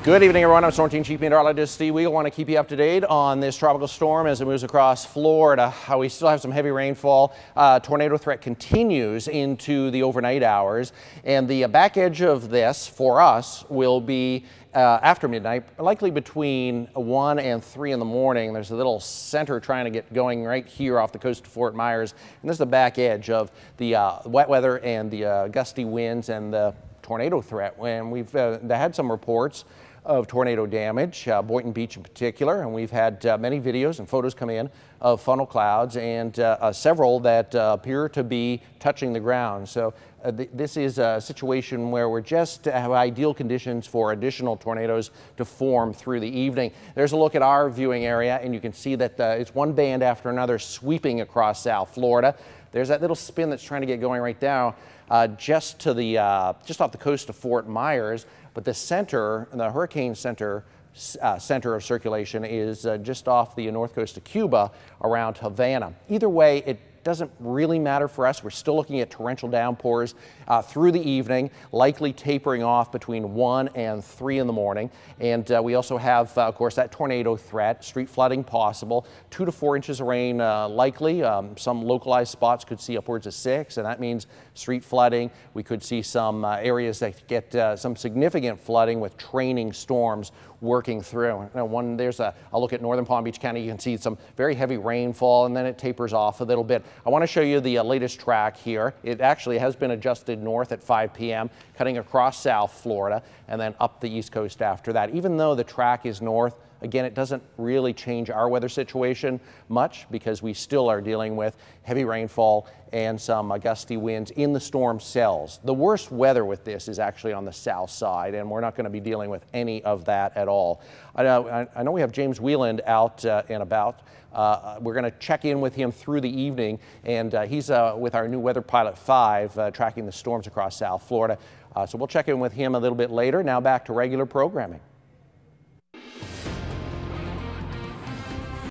Good evening, everyone. I'm Storm Team Chief Meteorologist Steve Weagle. I want to keep you up to date on this tropical storm as it moves across Florida. We still have some heavy rainfall. Tornado threat continues into the overnight hours, and the back edge of this for us will be after midnight, likely between 1 and 3 in the morning. There's a little center trying to get going right here off the coast of Fort Myers, and this is the back edge of the wet weather and the gusty winds and the tornado threat. When we've had some reports of tornado damage, Boynton Beach in particular, and we've had many videos and photos come in of funnel clouds and several that appear to be touching the ground. So this is a situation where we're just have ideal conditions for additional tornadoes to form through the evening. There's a look at our viewing area, and you can see that it's one band after another sweeping across South Florida. There's that little spin that's trying to get going right now, just off the coast of Fort Myers. But the center, the hurricane center of circulation is just off the north coast of Cuba around Havana. Either way, it doesn't really matter for us. We're still looking at torrential downpours through the evening, likely tapering off between 1 and 3 in the morning. And we also have, of course, that tornado threat, street flooding possible, 2 to 4 inches of rain likely. Some localized spots could see upwards of 6, and that means street flooding. We could see some areas that get some significant flooding with training storms working through. There's a look at northern Palm Beach County. You can see some very heavy rainfall, and then it tapers off a little bit. I want to show you the latest track here. It actually has been adjusted north at 5 p.m., cutting across South Florida and then up the east coast after that. Even though the track is north, again, it doesn't really change our weather situation much because we still are dealing with heavy rainfall and some gusty winds in the storm cells. The worst weather with this is actually on the south side, and we're not going to be dealing with any of that at all. I know we have James Wieland out and about. We're going to check in with him through the evening, and he's with our new Weather Pilot 5 tracking the storms across South Florida. So we'll check in with him a little bit later. Now back to regular programming.